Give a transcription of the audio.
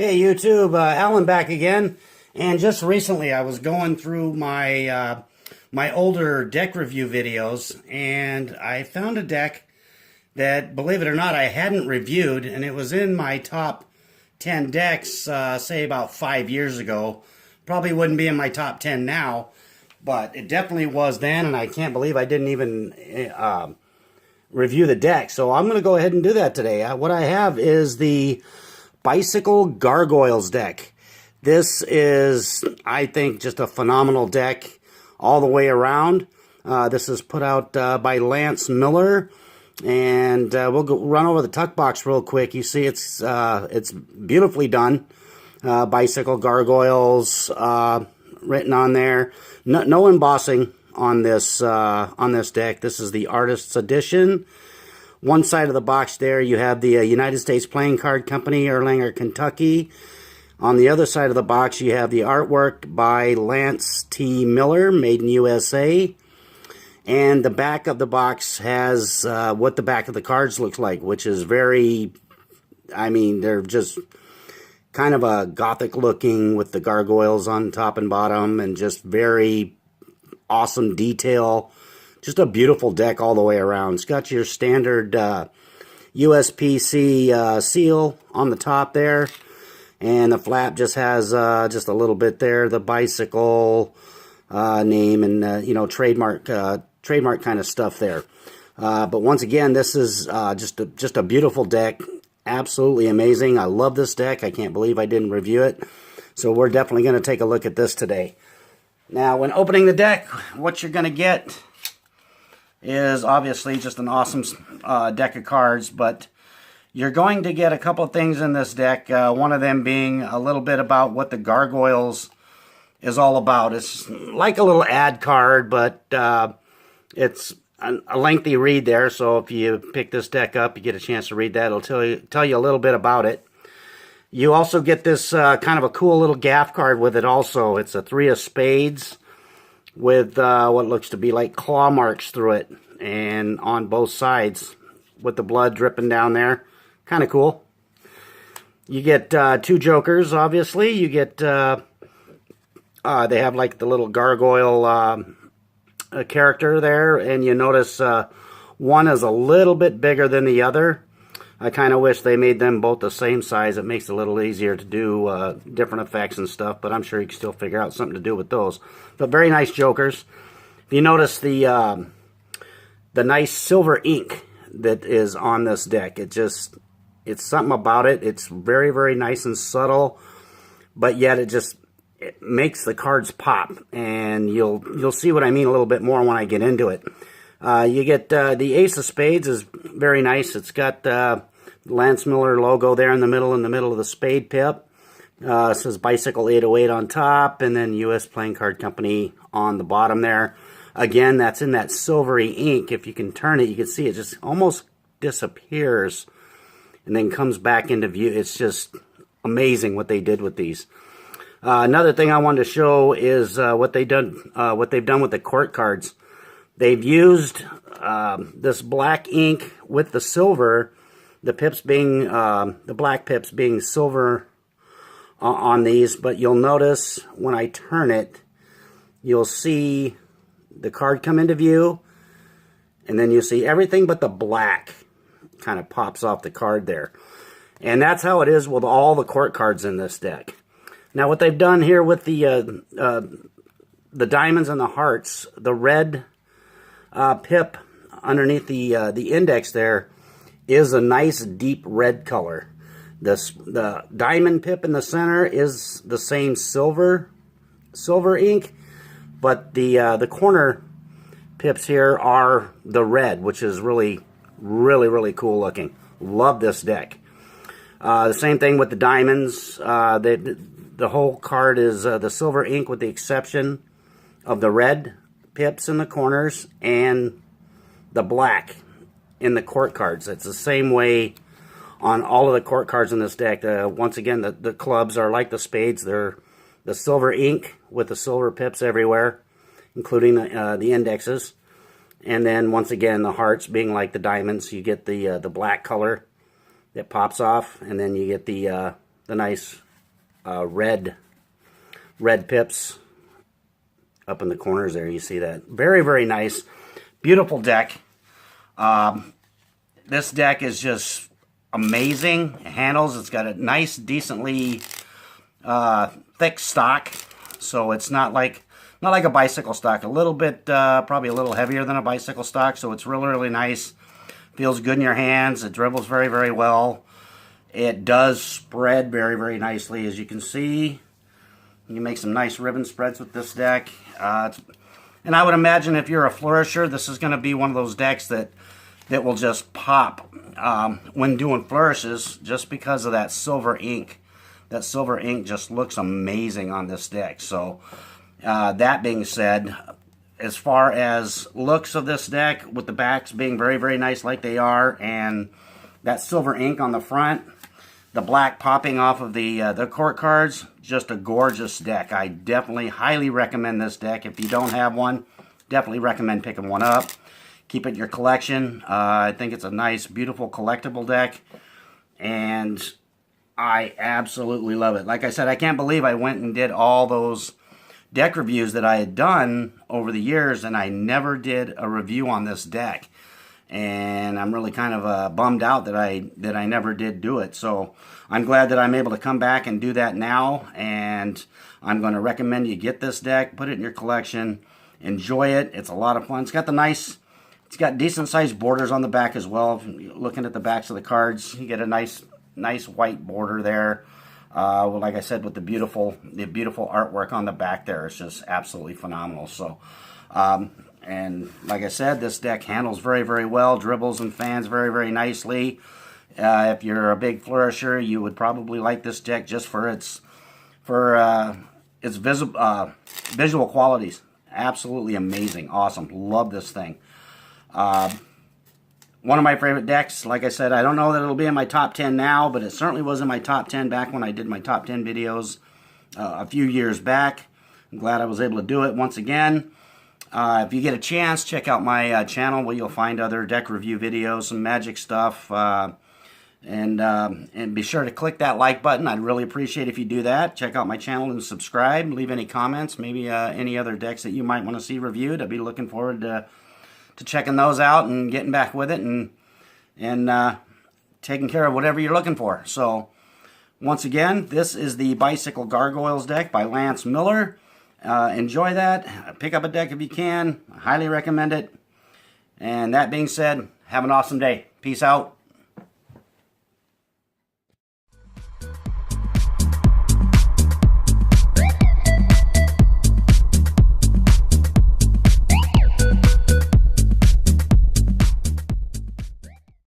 Hey YouTube, Alan back again. And just recently I was going through my older deck review videos, and I found a deck that, believe it or not, I hadn't reviewed, and it was in my top 10 decks, say about 5 years ago. Probably wouldn't be in my top 10 now, but it definitely was then, and I can't believe I didn't even review the deck. So I'm going to go ahead and do that today. What I have is the Bicycle Gargoyles deck. This is, I think, just a phenomenal deck all the way around. This is put out by Lance Miller, and we'll run over the tuck box real quick. You see, it's beautifully done. Bicycle Gargoyles written on there. No embossing on this deck. This is the Artist's Edition. One side of the box there, you have the United States Playing Card Company, Erlanger, Kentucky. On the other side of the box, you have the artwork by Lance T. Miller, made in USA. And the back of the box has what the back of the cards looks like, which is very, I mean, they're just kind of a gothic looking with the gargoyles on top and bottom, and just very awesome detail. Just a beautiful deck all the way around. It's got your standard USPC seal on the top there, and the flap just has just a little bit there, the bicycle name and you know, trademark kind of stuff there. But once again, this is just a beautiful deck, absolutely amazing. I love this deck. I can't believe I didn't review it. So we're definitely going to take a look at this today. Now, when opening the deck, what you're going to get is obviously just an awesome deck of cards, but you're going to get a couple of things in this deck, one of them being a little bit about what the Gargoyles is all about. It's like a little ad card, but it's a lengthy read there, so if you pick this deck up, you get a chance to read that. It'll tell you a little bit about it. You also get this kind of a cool little gaff card with it also. It's a 3 of spades with what looks to be like claw marks through it, and on both sides with the blood dripping down there. Kind of cool. You get 2 jokers, obviously. You get, they have like the little gargoyle character there, and you notice one is a little bit bigger than the other. I kind of wish they made them both the same size. It makes it a little easier to do different effects and stuff, but I'm sure you can still figure out something to do with those. But very nice jokers. If you notice the nice silver ink that is on this deck, it's something about it. It's very, very nice and subtle, but yet it makes the cards pop, and you'll see what I mean a little bit more when I get into it. You get the Ace of Spades is very nice. It's got Lance Miller logo there in the middle of the spade pip. It says Bicycle 808 on top, and then U.S. Playing Card Company on the bottom there. Again, that's in that silvery ink. If you can turn it, you can see it just almost disappears and then comes back into view. It's just amazing what they did with these. Another thing I wanted to show is what they've done with the court cards. They've used this black ink with the silver, the pips being the black pips being silver on these. But you'll notice when I turn it, you'll see the card come into view, and then you see everything but the black kind of pops off the card there. And that's how it is with all the court cards in this deck. Now, what they've done here with the diamonds and the hearts, the red pip underneath the index there is a nice deep red color. The diamond pip in the center is the same silver ink, but the corner pips here are the red, which is really, really, really cool looking. Love this deck. The same thing with the diamonds. The whole card is the silver ink with the exception of the red pips in the corners and the black in the court cards. It's the same way on all of the court cards in this deck. Once again, the clubs are like the spades. They're the silver ink with the silver pips everywhere, including the indexes. And then once again, the hearts being like the diamonds, you get the black color that pops off, and then you get the nice red pips up in the corners there. You see that? Very, very nice. Beautiful deck. This deck is just amazing. It handles. It's got a nice, decently thick stock. So it's not like a bicycle stock. A little bit, probably a little heavier than a bicycle stock. So it's really, really nice. Feels good in your hands. It dribbles very, very well. It does spread very, very nicely, as you can see. You can make some nice ribbon spreads with this deck. And I would imagine if you're a flourisher, this is going to be one of those decks that will just pop when doing flourishes, just because of that silver ink. That silver ink just looks amazing on this deck. So that being said, as far as looks of this deck, with the backs being very, very nice like they are, and that silver ink on the front, the black popping off of the court cards, just a gorgeous deck. I definitely highly recommend this deck. If you don't have one, definitely recommend picking one up. Keep it in your collection. I think it's a nice, beautiful collectible deck, and I absolutely love it. Like I said, I can't believe I went and did all those deck reviews that I had done over the years, and I never did a review on this deck. And I'm really kind of bummed out that I never did do it. So I'm glad that I'm able to come back and do that now. And I'm going to recommend you get this deck, put it in your collection, enjoy it. It's a lot of fun. It's got decent sized borders on the back as well. Looking at the backs of the cards, you get a nice white border there. Like I said, with the beautiful artwork on the back there, it's just absolutely phenomenal. So, and like I said, this deck handles very, very well, dribbles and fans very, very nicely. If you're a big flourisher, you would probably like this deck just for its visual qualities. Absolutely amazing, awesome, love this thing. One of my favorite decks. Like I said, I don't know that it'll be in my top 10 now, but it certainly was in my top 10 back when I did my top 10 videos a few years back. I'm glad I was able to do it once again. If you get a chance, check out my channel where you'll find other deck review videos, some magic stuff, and be sure to click that like button. I'd really appreciate if you do that. Check out my channel and subscribe. Leave any comments, maybe any other decks that you might want to see reviewed. I'd be looking forward to checking those out and getting back with it and taking care of whatever you're looking for. So once again, this is the Bicycle Gargoyles deck by Lance Miller. Enjoy that. Pick up a deck if you can. I highly recommend it. And that being said, have an awesome day. Peace out.